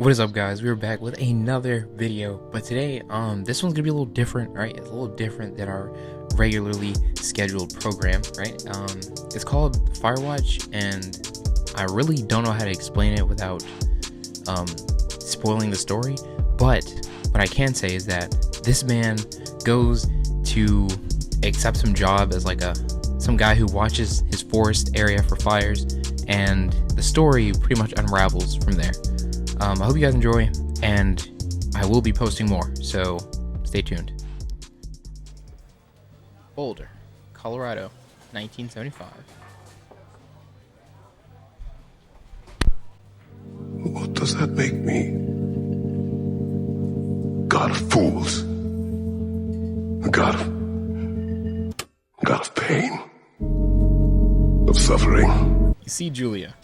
What is up, guys? We're back with another video, but today this one's gonna be a little different, right? It's a little different than our regularly scheduled program, right? It's called Firewatch, and I really don't know how to explain it without spoiling the story, but what I can say is that this man goes to accept some job as like some guy who watches his forest area for fires, and the story pretty much unravels from there. I hope you guys enjoy, and I will be posting more, so stay tuned. Boulder, Colorado, 1975. What does that make me? God of fools. A God of pain. Of suffering. You see Julia.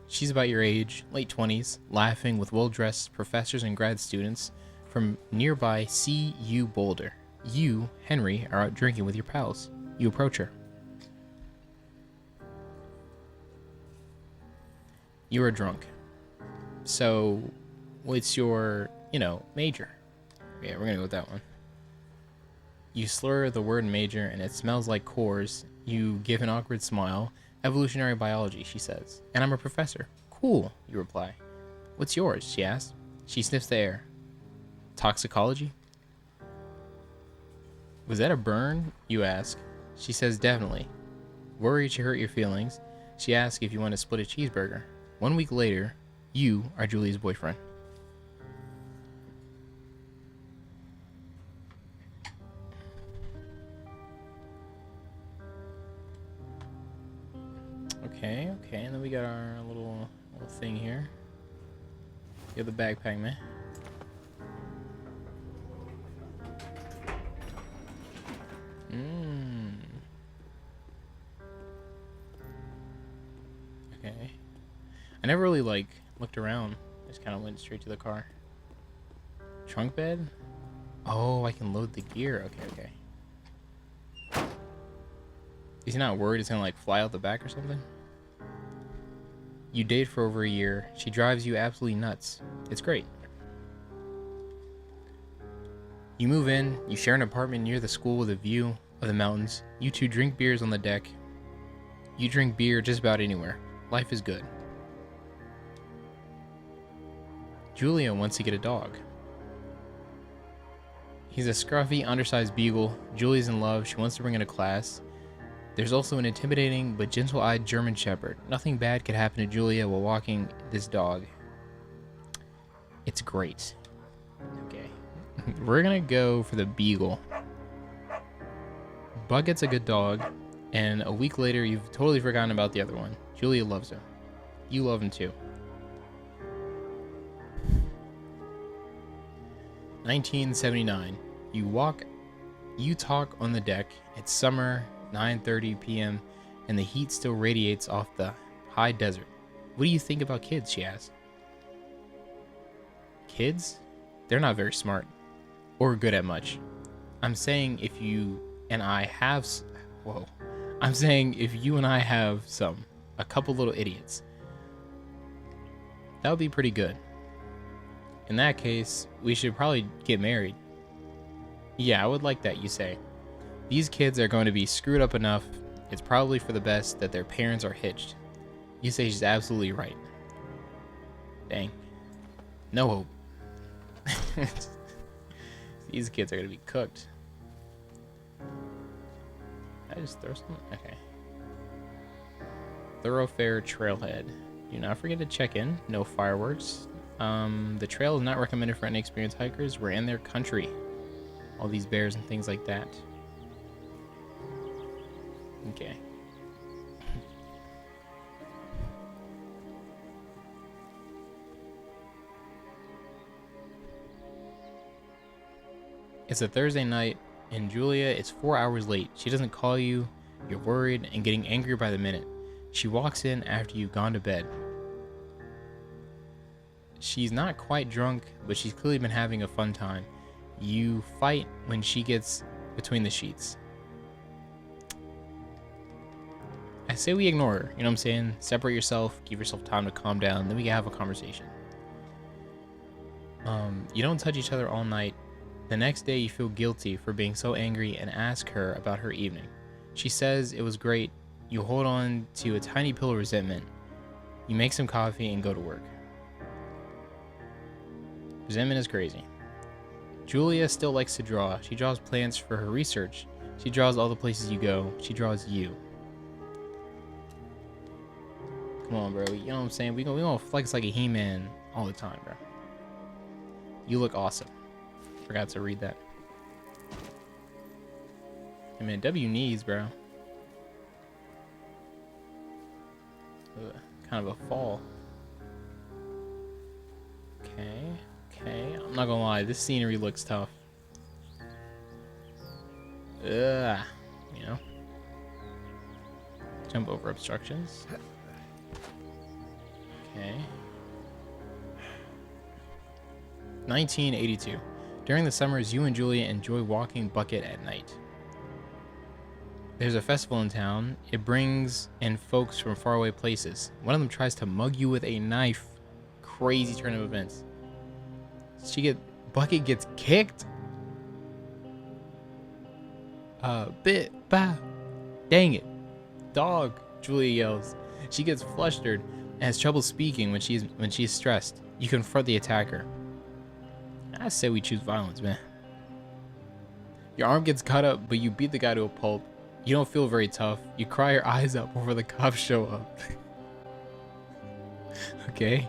She's about your age, late 20s, laughing with well-dressed professors and grad students from nearby CU Boulder. You, Henry, are out drinking with your pals. You approach her. You are drunk. So, what's your, major? Yeah, we're gonna go with that one. You slur the word major and it smells like cores. You give an awkward smile. Evolutionary biology, she says. And I'm a professor. Cool, you reply. What's yours, she asks. She sniffs the air. Toxicology? Was that a burn, you ask. She says definitely. Worried she hurt your feelings, she asks if you want to split a cheeseburger. 1 week later, you are Julia's boyfriend. Okay, and then we got our little thing here. You have the backpack, man. Okay. I never really looked around. I just kind of went straight to the car. Trunk bed? Oh, I can load the gear. Okay. He's not worried it's gonna fly out the back or something? You date for over a year. She drives you absolutely nuts. It's great. You move in. You share an apartment near the school with a view of the mountains. You two drink beers on the deck. You drink beer just about anywhere. Life is good. Julia wants to get a dog. He's a scruffy, undersized beagle. Julia's in love. She wants to bring him to class. There's also an intimidating but gentle-eyed German Shepherd. Nothing bad could happen to Julia while walking this dog. It's great. Okay. We're gonna go for the beagle. Bucket's a good dog, and a week later you've totally forgotten about the other one. Julia loves him. You love him too. 1979. You talk on the deck. It's summer. 9:30 p.m. and the heat still radiates off the high desert. What do you think about kids, she asks. Kids? They're not very smart or good at much. I'm saying if you and I have a couple little idiots. That would be pretty good. In that case, we should probably get married. Yeah, I would like that, you say. These kids are going to be screwed up enough. It's probably for the best that their parents are hitched. You say she's absolutely right. Dang. No hope. These kids are going to be cooked. I just throw some? Okay. Thoroughfare trailhead. Do not forget to check in. No fireworks. The trail is not recommended for inexperienced hikers. We're in their country. All these bears and things like that. Okay. It's a Thursday night, and Julia is 4 hours late. She doesn't call you. You're worried and getting angrier by the minute. She walks in after you've gone to bed. She's not quite drunk, but she's clearly been having a fun time. You fight when she gets between the sheets. I say we ignore her. You know what I'm saying? Separate yourself, give yourself time to calm down, then we can have a conversation. You don't touch each other all night. The next day you feel guilty for being so angry and ask her about her evening. She says it was great. You hold on to a tiny pill of resentment. You make some coffee and go to work. Resentment is crazy. Julia still likes to draw. She draws plants for her research. She draws all the places you go. She draws you. Come on, bro. You know what I'm saying? We gonna flex like a He-Man all the time, bro. You look awesome. Forgot to read that. Hey, man, W knees, bro. Ugh, kind of a fall. Okay. I'm not gonna lie. This scenery looks tough. Ugh. You know? Jump over obstructions. Okay. 1982. During the summers, you and Julia enjoy walking Bucket at night. There's a festival in town. It brings in folks from faraway places. One of them tries to mug you with a knife. Crazy turn of events. Bucket gets kicked. Dang it. Dog, Julia yells. She gets flustered and has trouble speaking when she's stressed. You confront the attacker. I say we choose violence, man. Your arm gets cut up, but you beat the guy to a pulp. You don't feel very tough. You cry your eyes out before the cops show up. Okay.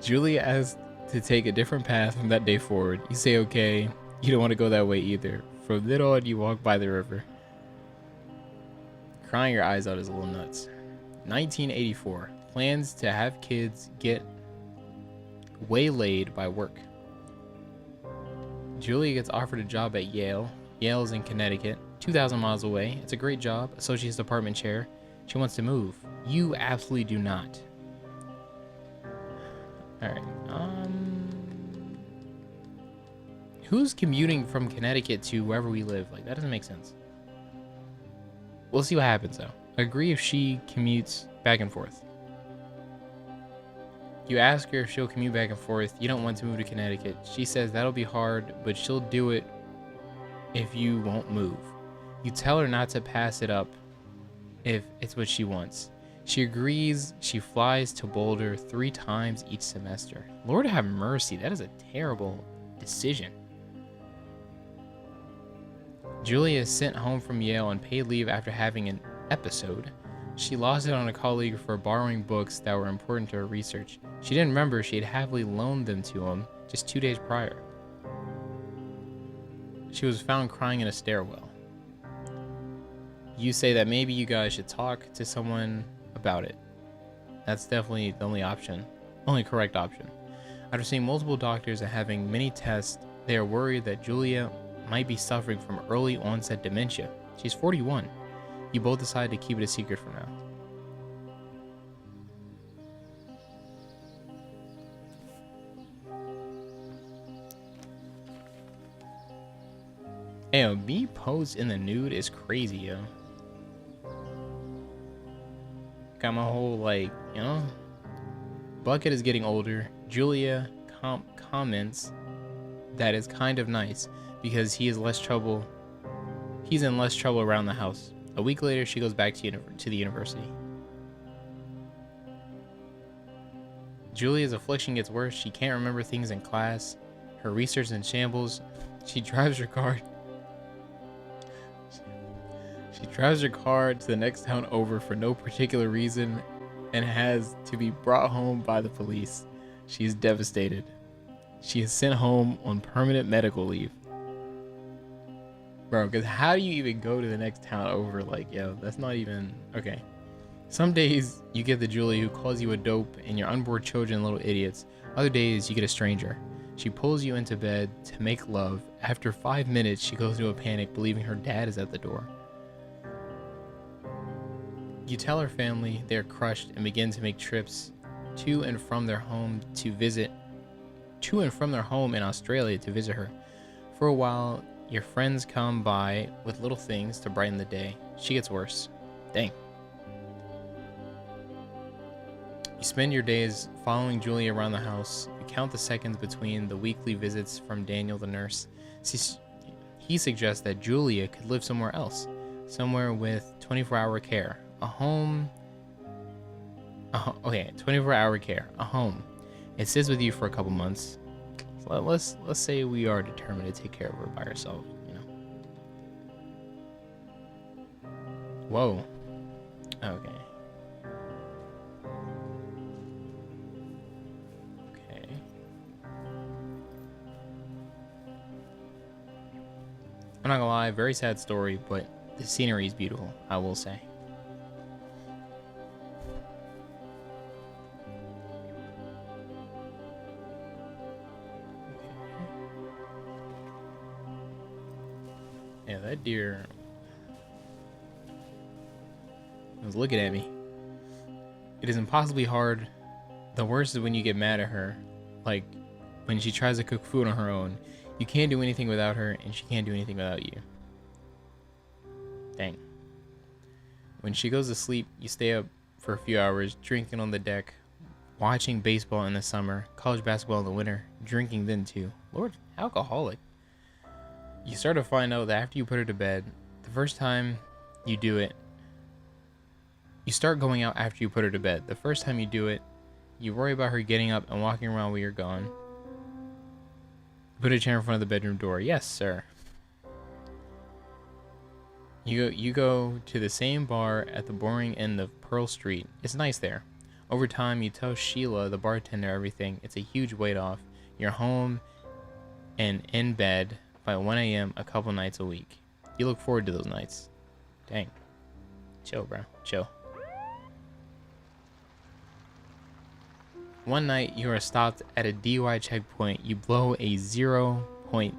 Julia asks to take a different path from that day forward. You say okay. You don't want to go that way either. From then on, you walk by the river. Crying your eyes out is a little nuts. 1984. Plans to have kids get waylaid by work. Julia gets offered a job at Yale. Yale is in Connecticut, 2,000 miles away. It's a great job, associate's department chair. She wants to move. You absolutely do not. Alright, who's commuting from Connecticut to wherever we live? Like, that doesn't make sense. We'll see what happens, though. Agree if she commutes back and forth. You ask her if she'll commute back and forth. You don't want to move to Connecticut. She says that'll be hard, but she'll do it if you won't move. You tell her not to pass it up if it's what she wants. She agrees. She flies to Boulder 3 times each semester. Lord have mercy. That is a terrible decision. Julia is sent home from Yale on paid leave after having an episode. She lost it on a colleague for borrowing books that were important to her research. She didn't remember she had happily loaned them to him just 2 days prior. She was found crying in a stairwell. You say that maybe you guys should talk to someone about it. That's definitely the only correct option. After seeing multiple doctors and having many tests, they are worried that Julia might be suffering from early onset dementia. She's 41. You both decide to keep it a secret for now. Hey, yo, me posed in the nude is crazy, yo. Got my whole, like, you know. Bucket is getting older. Julia comments that is kind of nice because he's in less trouble around the house. A week later, she goes back to the university. Julia's affliction gets worse. She can't remember things in class. Her research is in shambles. She drives her car to the next town over for no particular reason and has to be brought home by the police. She is devastated. She is sent home on permanent medical leave. Bro, because how do you even go to the next town over? Like, yo, that's not even... Okay. Some days, you get the Julie who calls you a dope and your unborn children little idiots. Other days, you get a stranger. She pulls you into bed to make love. After 5 minutes, she goes into a panic, believing her dad is at the door. You tell her family they are crushed and begin to make trips to and from their home in Australia to visit her. For a while, your friends come by with little things to brighten the day. She gets worse. Dang. You spend your days following Julia around the house. You count the seconds between the weekly visits from Daniel the nurse. He suggests that Julia could live somewhere else, somewhere with 24-hour care, a home. Okay, 24-hour care, a home. It sits with you for a couple months. So let's say we are determined to take care of her by ourselves. You know. Whoa. Okay. Okay. I'm not gonna lie, very sad story, but the scenery is beautiful, I will say. Yeah, that deer was looking at me. It is impossibly hard. The worst is when you get mad at her. Like, when she tries to cook food on her own. You can't do anything without her, and she can't do anything without you. Dang. When she goes to sleep, you stay up for a few hours, drinking on the deck, watching baseball in the summer, college basketball in the winter, drinking then too. Lord, alcoholic. You start to find out that after you put her to bed, the first time you do it, you start going out after you put her to bed. The first time you do it, you worry about her getting up and walking around while you're gone. Put a chair in front of the bedroom door. Yes, sir. You go to the same bar at the boring end of Pearl Street. It's nice there. Over time, you tell Sheila, the bartender, everything. It's a huge weight off. You're home and in bed by 1 a.m. a couple nights a week. You look forward to those nights. Dang. Chill, bro. Chill. One night, you are stopped at a DUI checkpoint. You blow a 0.10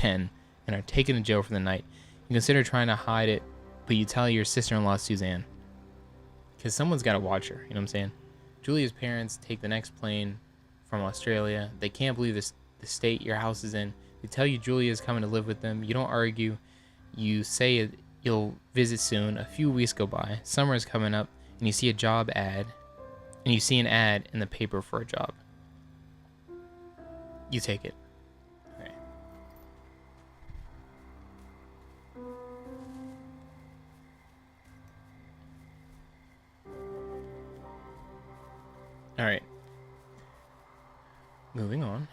and are taken to jail for the night. You consider trying to hide it, but you tell your sister-in-law, Suzanne. Because someone's got to watch her, you know what I'm saying? Julia's parents take the next plane from Australia. They can't believe the state your house is in. They tell you Julia's coming to live with them. You don't argue. You say you'll visit soon. A few weeks go by. Summer is coming up, and you see a job ad. And you see an ad in the paper for a job. You take it. Okay. All right. Moving on.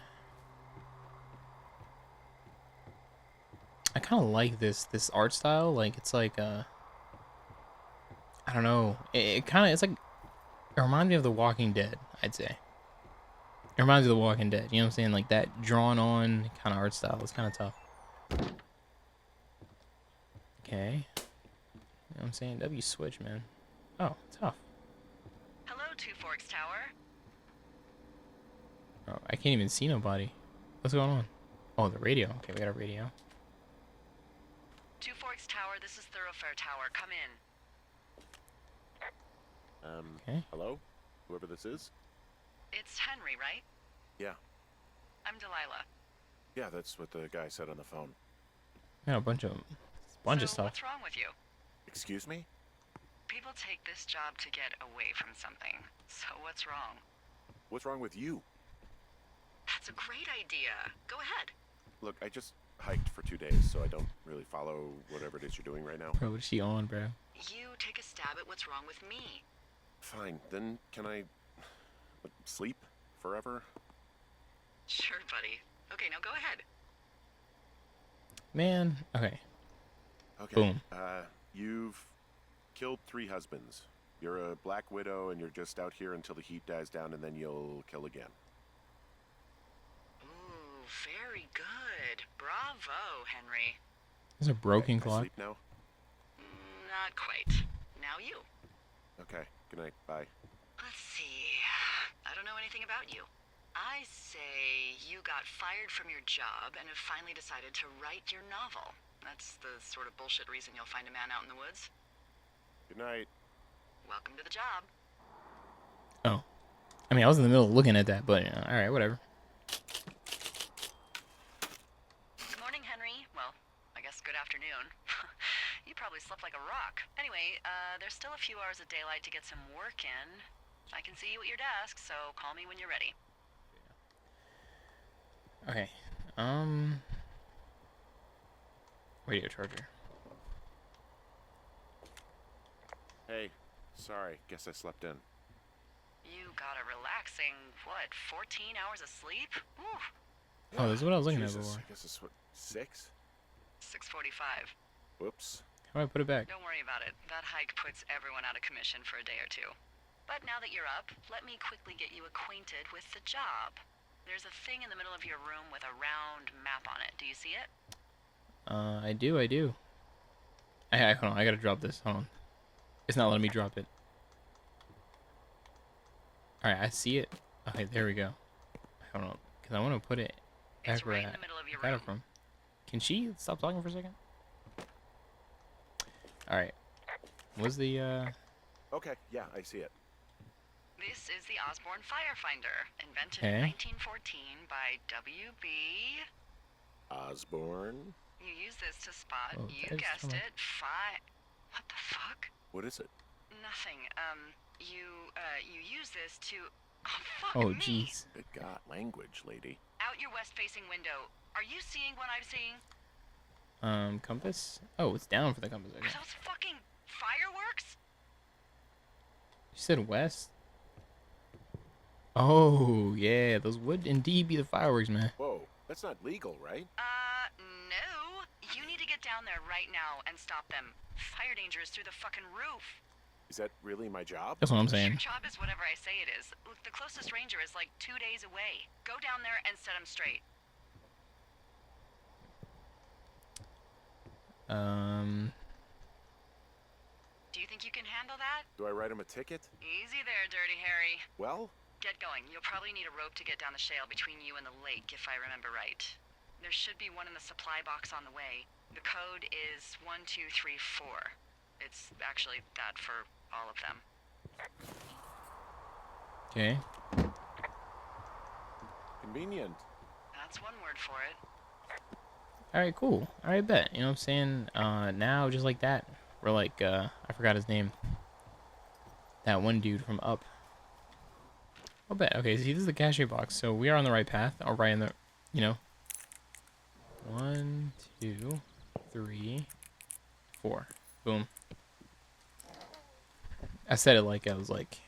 I kind of like this art style. Like, it's like I don't know. It kind of, it's like, it reminds me of The Walking Dead, I'd say. It reminds me of The Walking Dead. You know what I'm saying? Like that drawn on kind of art style. It's kind of tough. Okay. You know what I'm saying? W switch, man. Oh, tough. Hello, Two Forks Tower. Oh, I can't even see nobody. What's going on? Oh, the radio. Okay, we got a radio. Two Forks Tower, this is Thoroughfare Tower. Come in. Okay. Hello? Whoever this is? It's Henry, right? Yeah. I'm Delilah. Yeah, that's what the guy said on the phone. We got a bunch of So stuff. what's wrong with you? Excuse me? People take this job to get away from something. So what's wrong? What's wrong with you? That's a great idea. Go ahead. Look, I just hiked for 2 days, so I don't really follow whatever it is you're doing right now. Bro, what's she on, bro? You take a stab at what's wrong with me. Fine, then can I sleep forever? Sure, buddy. Okay, now go ahead. Man, okay. Okay. Boom. You've killed 3 husbands. You're a black widow and you're just out here until the heat dies down and then you'll kill again. Ooh, very good. Bravo, Henry. There's a broken Okay, can I clock. sleep now? Not quite. Now you. Okay, good night, bye. Let's see. I don't know anything about you. I say you got fired from your job and have finally decided to write your novel. That's the sort of bullshit reason you'll find a man out in the woods. Good night. Welcome to the job. Oh. I mean, I was in the middle of looking at that, but alright, whatever. Good morning, Henry. Well, I guess good afternoon. You probably slept like a rock. Anyway, there's still a few hours of daylight to get some work in. I can see you at your desk, so call me when you're ready. Okay. Radio charger. Hey, sorry. Guess I slept in. You got a relaxing, what, 14 hours of sleep? Ooh, Oh, this is what I was looking at Jesus, before. I guess it's what, 6? 6:45. Whoops. How do I put it back? Don't worry about it. That hike puts everyone out of commission for a day or two. But now that you're up, let me quickly get you acquainted with the job. There's a thing in the middle of your room with a round map on it. Do you see it? I do. Hold on, I gotta drop this. Hold on. It's not letting me drop it. Alright, I see it. Okay, there we go. Hold on, because I want to put it It's back where right in I the middle of your got room. it from. Can she stop talking for a second? Alright. What's the, Okay, yeah, I see it. This is the Osborne Firefinder, invented Okay. in 1914 by W.B. Osborne? You use this to spot, Oh, you there's guessed someone. it, What the fuck? What is it? Nothing. You use this to... Oh, fuck oh, me! jeez. Good God, language, lady. Out your west-facing window. Are you seeing what I'm seeing? Compass? Oh, it's down for the compass, I Are guess. those fucking fireworks? You said west? Oh, yeah, those would indeed be the fireworks, man. Whoa, that's not legal, right? No. You need to get down there right now and stop them. Fire danger is through the fucking roof. Is that really my job? That's what I'm Your saying. job is whatever I say it is. Look, the closest ranger is like 2 days away. Go down there and set him straight. Do you think you can handle that? Do I write him a ticket? Easy there, Dirty Harry. Well, Get going. You'll probably need a rope to get down the shale between you and the lake, if I remember right. There should be one in the supply box on the way. The code is 1234. It's actually that for all of them. Okay. convenient. That's one word for it. Alright, cool. Alright, bet. You know what I'm saying? Now, just like that, we're like, I forgot his name. That one dude from Up. I'll bet. Okay, see, this is the cache box, so we are on the right path. Or right in the, you know. 1, 2, 3, 4. Boom. I said it like I was, like,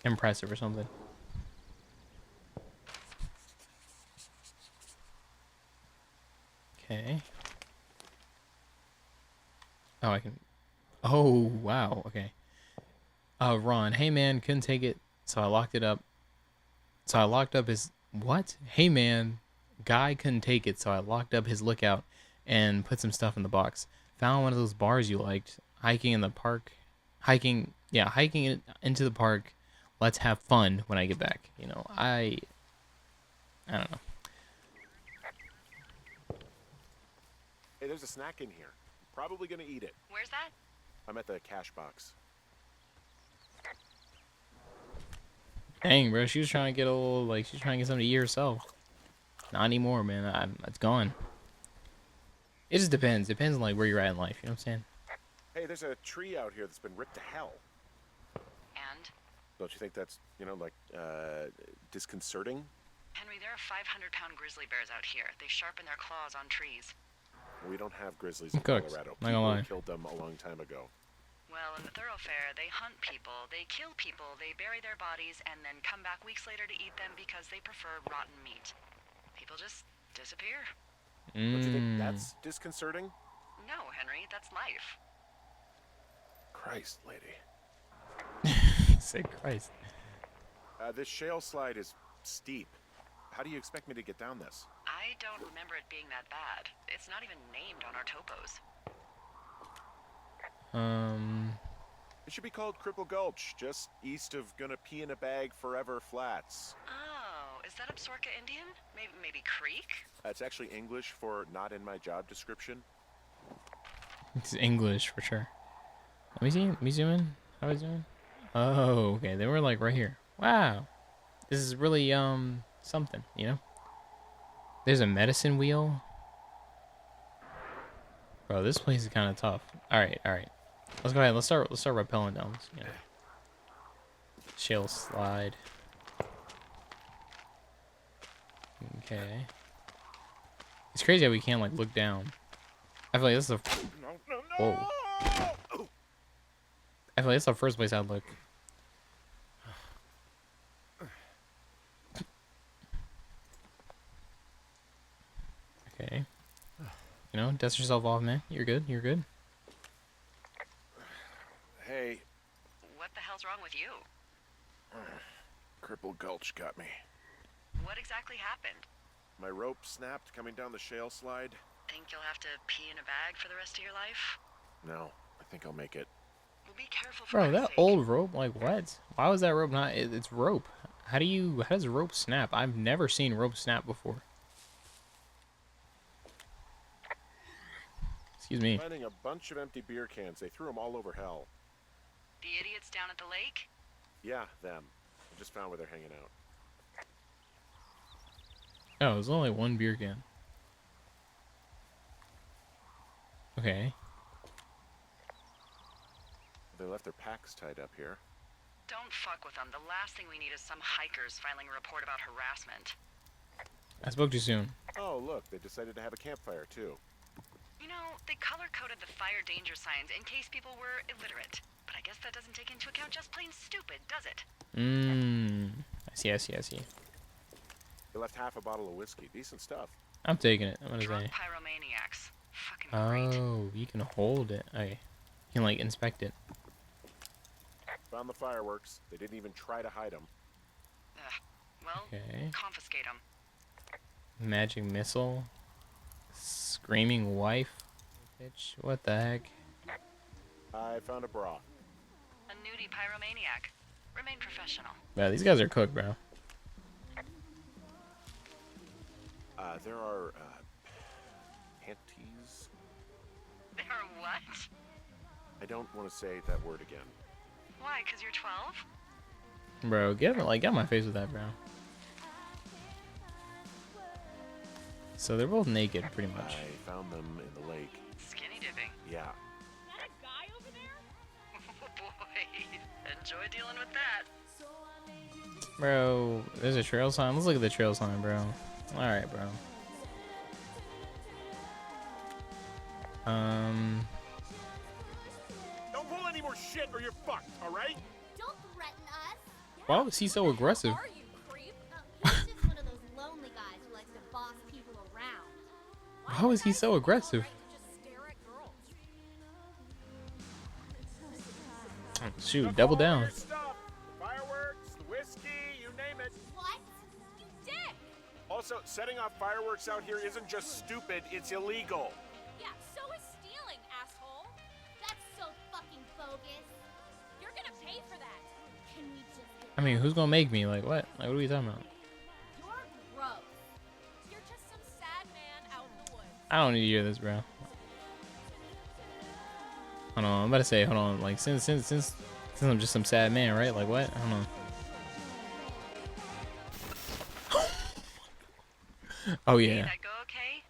impressive or something. Okay. Oh, I can... Oh, wow. Okay. Ron. Hey, man. Couldn't take it, so I locked it up. So I locked up his... What? Hey, man. Guy couldn't take it, so I locked up his lookout and put some stuff in the box. Found one of those bars you liked. Hiking in the park. Hiking it into the park. Let's have fun when I get back. You know, I don't know. Hey, there's a snack in here. Probably gonna eat it. Where's that? I'm at the cash box. Dang, bro, she was trying to get a little, like, she's trying to get something to eat herself. Not anymore, man. It's gone. It just depends. Depends on, like, where you're at in life. You know what I'm saying? Hey, there's a tree out here that's been ripped to hell. And? Don't you think that's, like, disconcerting? Henry, there are 500-pound grizzly bears out here. They sharpen their claws on trees. We don't have grizzlies in Cooked. Colorado. Not gonna lie. People killed them a long time ago. Well, in the thoroughfare, they hunt people, they kill people, they bury their bodies, and then come back weeks later to eat them because they prefer rotten meat. People just disappear. Don't you think that's disconcerting? No, Henry, that's life. Christ, lady. Say Christ. This shale slide is steep. How do you expect me to get down this? I don't remember it being that bad. It's not even named on our topos. It should be called Cripple Gulch, just east of Gonna Pee in a Bag Forever Flats. Oh, is that Absorka Indian? Maybe Creek? That's actually English for not in my job description. It's English for sure. Let me see. Let me zoom in. How do I zoom in? Oh, okay. They were like right here. Wow. This is really something, you know? There's a medicine wheel. Bro, this place is kind of tough. All right. Let's go ahead. Let's start rappelling down this. Yeah. Shale slide. Okay. It's crazy how we can't like look down. I feel like this is a whoa. I feel like it's the first place I'd look. Okay. You know, dust yourself off, man. You're good. You're good. Hey, What the hell's wrong with you? Cripple Gulch got me. What exactly happened? My rope snapped coming down the shale slide. Think you'll have to pee in a bag for the rest of your life? No, I think I'll make it. Well, be careful for Bro, God's that sake. old rope, like what? Why was that rope not? It's rope. How does rope snap? I've never seen rope snap before. Excuse me. Finding a bunch of empty beer cans. They threw them all over hell. The idiots down at the lake? Yeah, them. I just found where they're hanging out. Oh, there's only one beer can. Okay. They left their packs tied up here. Don't fuck with them. The last thing we need is some hikers filing a report about harassment. I spoke too soon. Oh, look, they decided to have a campfire, too. You know, they color-coded the fire danger signs in case people were illiterate. But I guess that doesn't take into account just plain stupid, does it? I see, I see, I see. They left half a bottle of whiskey. Decent stuff. I'm taking it. I'm gonna Drunk say. pyromaniacs. Fucking great. Oh, you can hold it. Okay. You can like inspect it. Found the fireworks. They didn't even try to hide them. Ugh. Well, Okay. confiscate them. Magic missile. Screaming wife. Bitch, what the heck? I found a bra. A nudie pyromaniac. Remain professional. Yeah, these guys are cooked, bro. There are, panties. They are what? I don't want to say that word again. Why? 'Cause you're 12? Bro, get on my face with that, bro. So they're both naked, pretty much. I found them in the lake. Skinny dipping. Yeah. That a guy over there? Oh boy. Enjoy dealing with that. Bro, there's a trail sign. Let's look at the trail sign, bro. Alright, bro. Don't pull any more shit or you're fucked, alright? Don't threaten us. Why was he so aggressive? Are you, creep? He's just one of those lonely guys who likes to boss people around. Why was he so aggressive? Right to just stare at girls. Shoot, double down. Your stuff. The fireworks, the whiskey, you name it. What? You dick! Also, setting off fireworks out here isn't just stupid, it's illegal. Yeah, so is stealing, asshole. That's so fucking bogus. You're gonna pay for that. Can we just get I mean, who's gonna make me? Like, what? Like, what are we talking about? You're gross. You're just some sad man out in the woods. I don't need to hear this, bro. Hold on, I'm about to say, hold on. Like, since I'm just some sad man, right? Like, what? I don't know. Oh Did yeah. that go okay?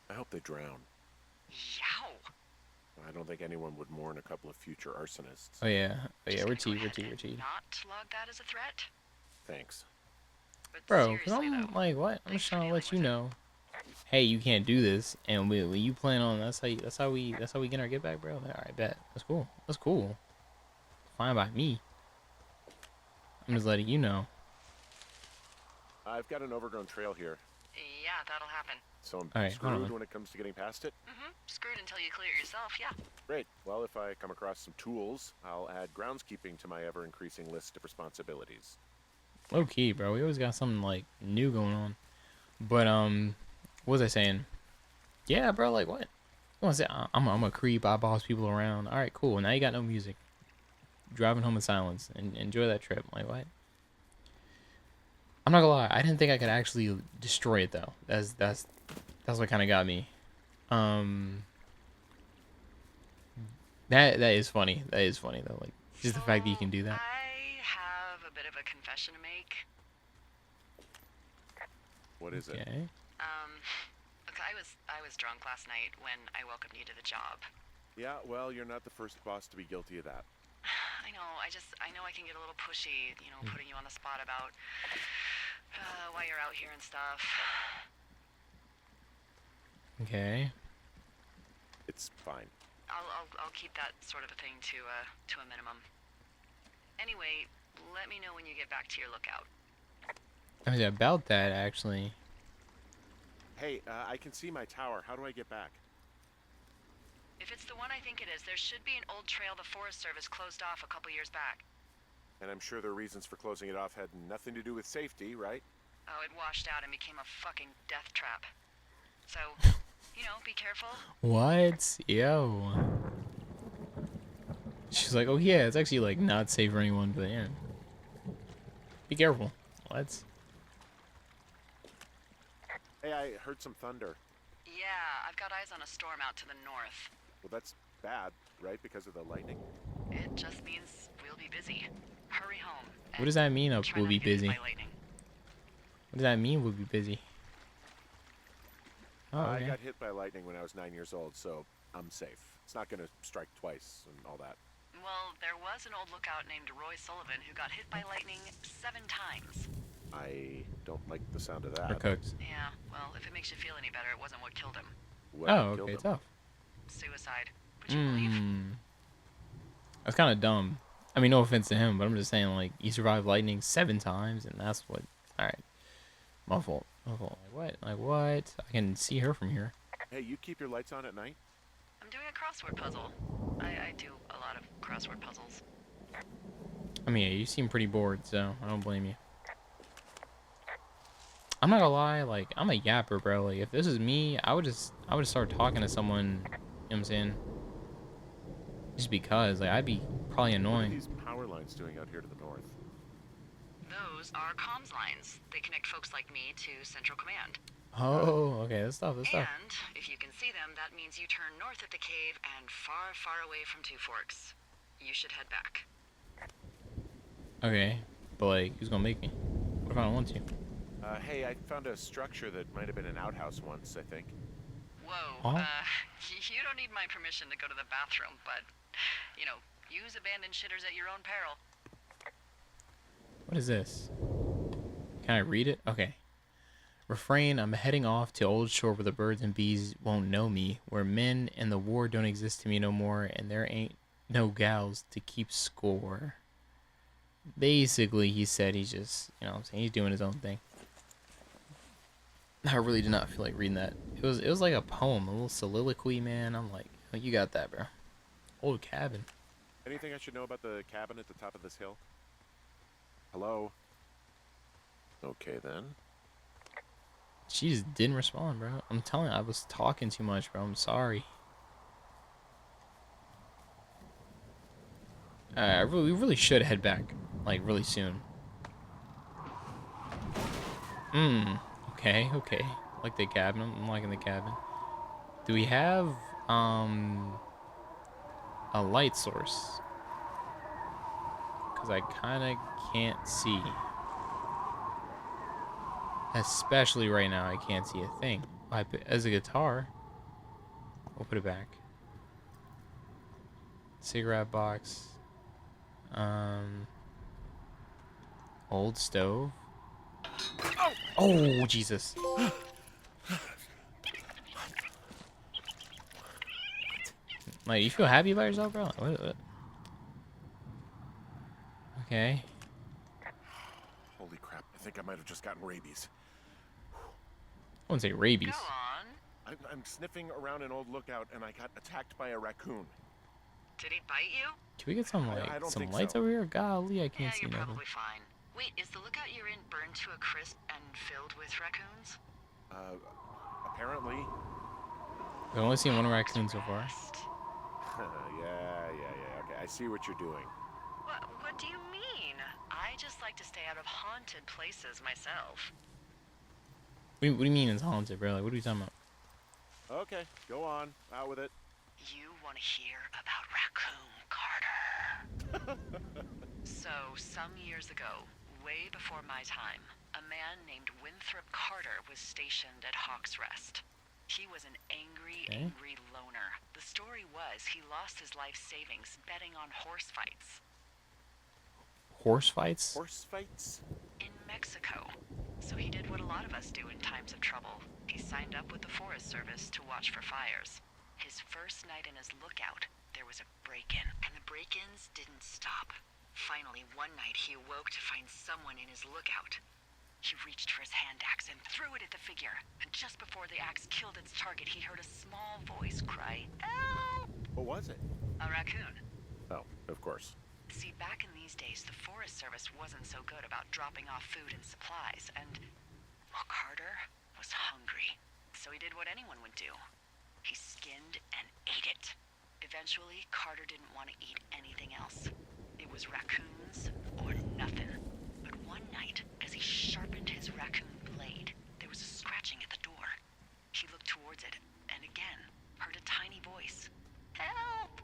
I hope they drown. Yow. I don't think anyone would mourn a couple of future arsonists. Oh yeah. Oh yeah. Just We're gonna go T. ahead We're T. and Not log that as a threat. Thanks. But Bro, cause seriously, I'm though, like, what? I'm thanks just for trying to let you dealing know. Hey, you can't do this, and we you plan on that's how we get our get back, bro. All right, bet. That's cool. That's cool. Fine by me. I'm just letting you know. I've got an overgrown trail here, Yeah, that'll happen. so I'm All right, hold screwed on. when it comes to getting past it. Screwed until you clear it yourself, yeah. Great. Well, if I come across some tools, I'll add groundskeeping to my ever-increasing list of responsibilities. Low key, bro. We always got something like new going on. But what was I saying? Yeah, bro. Like what? You want to say I'm a creep. I boss people around. All right, cool. Now you got no music. Driving home in silence and enjoy that trip. Like what? I'm not gonna lie. I didn't think I could actually destroy it though. That's what kind of got me. That is funny. That is funny though. Like just the fact that you can do that. I have a bit of a confession to make. What is it? Okay. Look, I was drunk last night when I welcomed you to the job. Yeah, well, you're not the first boss to be guilty of that. I know. I know I can get a little pushy, you know, putting you on the spot about why you're out here and stuff. Okay. It's fine. I'll keep that sort of a thing to a minimum. Anyway, let me know when you get back to your lookout. I mean, about that, actually. Hey, I can see my tower. How do I get back? If it's the one I think it is, there should be an old trail the Forest Service closed off a couple years back. And I'm sure their reasons for closing it off had nothing to do with safety, right? Oh, it washed out and became a fucking death trap. So, you know, be careful. What? Yo. She's like, oh yeah, it's actually like not safe for anyone, but yeah. Be careful. What? Hey, I heard some thunder. Yeah, I've got eyes on a storm out to the north. Well, that's bad, right? Because of the lightning? It just means we'll be busy. Hurry home. What does that mean? Try We'll not be to get hit busy. by lightning. What does that mean? We'll be busy. Oh, I okay. got hit by lightning when I was 9 years old, so I'm safe. It's not going to strike twice and all that. Well, there was an old lookout named Roy Sullivan who got hit by lightning 7 times. I don't like the sound of We're that. cooked. Yeah, well, if it makes you feel any better, it wasn't what killed him. What Oh, killed okay, him? tough. Suicide. Would you believe? That's kind of dumb. I mean, no offense to him, but I'm just saying, like, he survived lightning 7 times, and that's what... Alright. My fault. My fault. Like, what? Like, what? I can see her from here. Hey, you keep your lights on at night? I'm doing a crossword puzzle. I do a lot of crossword puzzles. I mean, yeah, you seem pretty bored, so I don't blame you. I'm not gonna lie, like, I'm a yapper, bro. Like, if this is me, I would just start talking to someone, you know what I'm saying? Just because, like, I'd be probably What are annoying. these power lines doing out here to the north? Those are comms lines. They connect folks like me to Central Command. Oh, okay, that's tough, that's tough. And if you can see them, that means you turn north at the cave and far, far away from Two Forks. You should head back. Okay, but, like, who's gonna make me? What if I don't want to? Hey, I found a structure that might have been an outhouse once, I think. Whoa, Huh? You don't need my permission to go to the bathroom, but, you know, use abandoned shitters at your own peril. What is this? Can I read it? Okay. Refrain, I'm heading off to old shore where the birds and bees won't know me, where men and the war don't exist to me no more, and there ain't no gals to keep score. Basically, he said he's just, you know what I'm saying, he's doing his own thing. I really did not feel like reading that. It was like a poem, a little soliloquy, man. I'm like, oh, you got that, bro. Old cabin. Anything I should know about the cabin at the top of this hill? Hello? Okay, then. She just didn't respond, bro. I'm telling you, I was talking too much, bro. I'm sorry. We really should head back, like, really soon. Okay, okay. Like the cabin. I'm liking the cabin. Do we have, a light source? Because I kind of can't see. Especially right now, I can't see a thing. As a guitar, we'll put it back. Cigarette box. Old stove. Oh, Jesus. Like, you feel happy about yourself, bro? What? Okay. Holy crap, I think I might have just gotten rabies. I wouldn't say rabies. Go on. I'm sniffing around an old lookout and I got attacked by a raccoon. Did he bite you? Can we get some, I like, don't some think lights so. over here? Golly, I Yeah, can't see you're nothing. probably fine. Wait, is the lookout you're in burned to a crisp and filled with raccoons? Apparently. I've only seen one raccoon so far. Rest. Yeah. Okay, I see what you're doing. What do you mean? I just like to stay out of haunted places myself. What do you mean it's haunted, bro? Like, what are we talking about? Okay, go on. Out with it. You want to hear about Raccoon Carter? So, some years ago, way before my time, a man named Winthrop Carter was stationed at Hawk's Rest. He was an angry loner. The story was he lost his life savings betting on horse fights. Horse fights? Horse fights? In Mexico. So he did what a lot of us do in times of trouble. He signed up with the Forest Service to watch for fires. His first night in his lookout, there was a break-in, and the break-ins didn't stop. Finally, one night he awoke to find someone in his lookout. He reached for his hand axe and threw it at the figure. And just before the axe killed its target, he heard a small voice cry, "Help!" What was it? A raccoon. Oh, of course. See, back in these days, the Forest Service wasn't so good about dropping off food and supplies, and, well, Carter was hungry. So he did what anyone would do. He skinned and ate it. Eventually, Carter didn't want to eat anything else. It was raccoons or nothing. But one night, as he sharpened his raccoon blade, there was a scratching at the door. He looked towards it, and again, heard a tiny voice. "Help!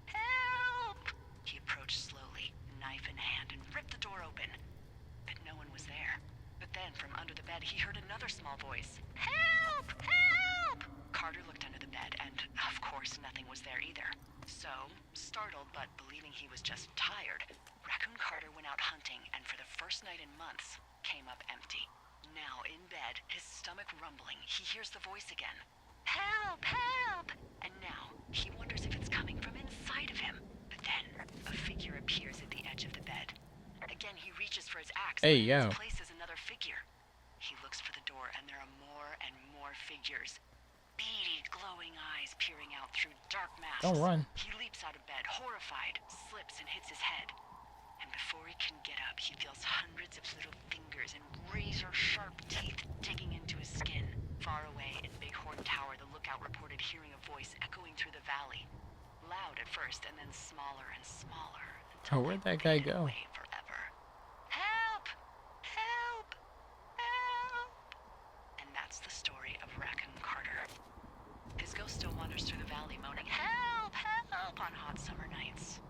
Help!" He approached slowly, knife in hand, and ripped the door open. But no one was there. But then, from under the bed, he heard another small voice. "Help! Help!" Carter looked under the bed, and, of course, nothing was there either. So, startled but believing he was just tired, Raccoon Carter went out hunting, and for the first night in months, came up empty. Now, in bed, his stomach rumbling, he hears the voice again. "Help! Help!" And now, he wonders if it's coming from inside of him. But then, a figure appears at the edge of the bed. Again, he reaches for his axe, Hey, but in yo. its place is another figure. He looks for the door, and there are more and more figures. Beady, glowing eyes peering out through dark masks. Don't run. He leaps out of bed, horrified, slips and hits his head. And before he can get up, he feels hundreds of little fingers and razor-sharp teeth digging into his skin. Far away in Bighorn Tower, the lookout reported hearing a voice echoing through the valley. Loud at first, and then smaller and smaller. Oh, where'd that guy faded go? away forever. "Help! Help! Help!" And that's the story of Raccoon Carter. His ghost still wanders through the valley moaning, "Help! Help!" on hot summer nights.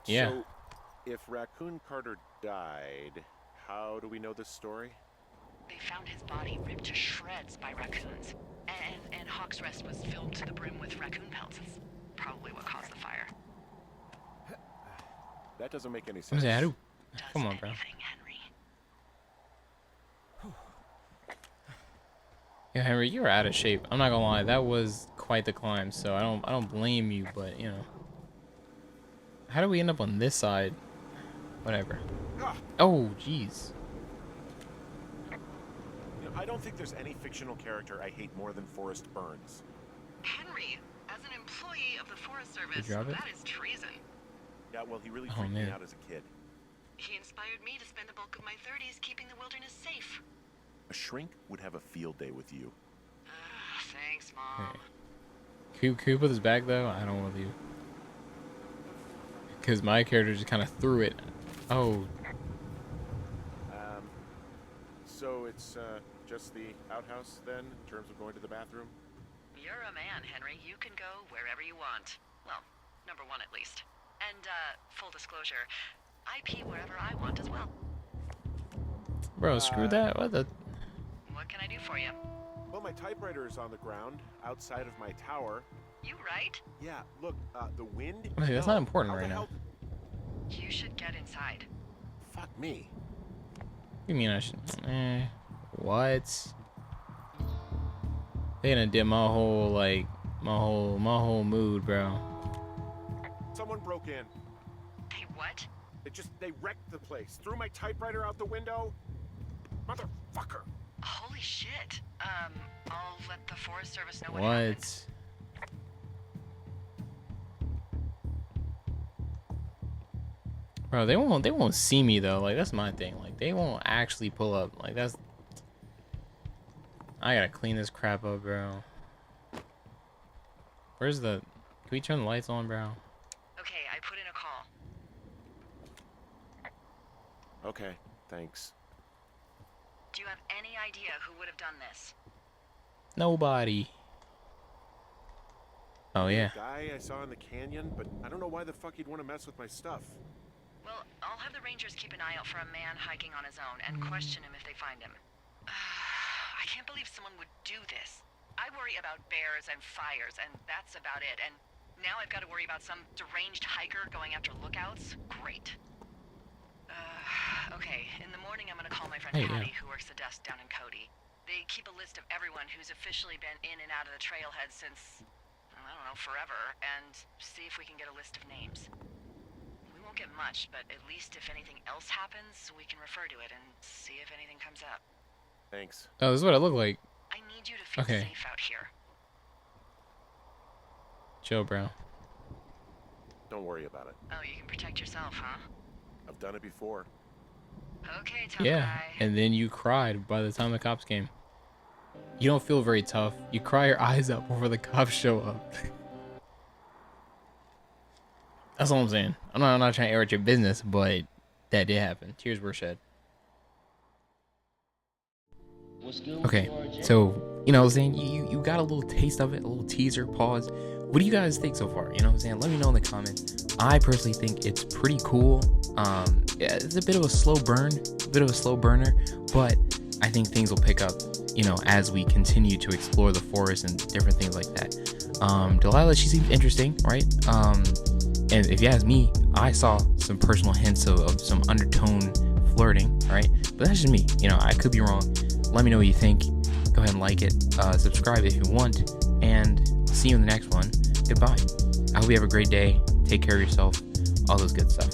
Yeah. So, if Raccoon Carter died, how do we know this story? They found his body ripped to shreds by raccoons. And Hawk's Rest was filled to the brim with raccoon pelts. It's probably what caused the fire. That doesn't make any What's sense. that? Does Come on, bro. anything, Henry. Yeah, Henry, you're out of shape. I'm not gonna lie, that was quite the climb. So I don't blame you, but you know, how do we end up on this side? Whatever. Oh, jeez. You know, I don't think there's any fictional character I hate more than Forrest Burns. Henry, as an employee of the Forest Service, drop it? that is treason. Yeah, well, he really Oh, freaked me man. out as a kid. He inspired me to spend the bulk of my 30s keeping the wilderness safe. A shrink would have a field day with you. Thanks, Mom. Can you put this back though? I don't want you. Because my character just kind of threw it. Oh, So it's just the outhouse then, in terms of going to the bathroom? You're a man, Henry. You can go wherever you want. Well, number one at least. And, full disclosure, I pee wherever I want as well. bro, screw that. What the? What can I do for you? Well, my typewriter is on the ground, outside of my tower. You right? Yeah, look, the wind... Hey, that's No, not important how the right now. hell- You should get inside. Fuck me. You mean I should? What? They gonna dip my whole like my whole mood, bro. Someone broke in. Hey, what? They wrecked the place. Threw my typewriter out the window. Motherfucker. Holy shit. I'll let the Forest Service know what happened. What? Bro, they won't see me though. Like that's my thing. Like they won't actually pull up. Like that's. I gotta clean this crap up, bro. Where's the? Can we turn the lights on, bro? Okay, I put in a call. Okay, thanks. Do you have any idea who would have done this? Nobody. Oh yeah. Guy I saw in the canyon, but I don't know why the fuck he'd want to mess with my stuff. Well, I'll have the Rangers keep an eye out for a man hiking on his own and question him if they find him. I can't believe someone would do this. I worry about bears and fires, and that's about it. And Now I've got to worry about some deranged hiker going after lookouts? Great. Okay, in the morning I'm gonna call my friend Hey, Patty, yeah. who works the desk down in Cody. They keep a list of everyone who's officially been in and out of the trailhead since, I don't know, forever, and see if we can get a list of names. We won't get much, but at least if anything else happens, we can refer to it and see if anything comes up. Thanks. Oh, this is what I look like. I need you to feel Okay. safe out here. Chill, bro. Don't worry about it. Oh, you can protect yourself, huh? I've done it before. Okay, tough Yeah. guy. And then you cried by the time the cops came. You don't feel very tough. You cry your eyes out before the cops show up. That's all I'm saying. I'm not trying to air out your business, but that did happen. Tears were shed. Okay, so you know what I'm saying, you got a little taste of it, a little teaser, pause. What do you guys think so far? You know what I'm saying? Let me know in the comments. I personally think it's pretty cool. Yeah, it's a bit of a slow burner, but I think things will pick up, you know, as we continue to explore the forest and different things like that. Delilah, she seems interesting, right? And if you ask me, I saw some personal hints of some undertone flirting, right? But that's just me. You know, I could be wrong. Let me know what you think. Go ahead and like it. Subscribe if you want. And see you in the next one. Goodbye. I hope you have a great day. Take care of yourself. All those good stuff.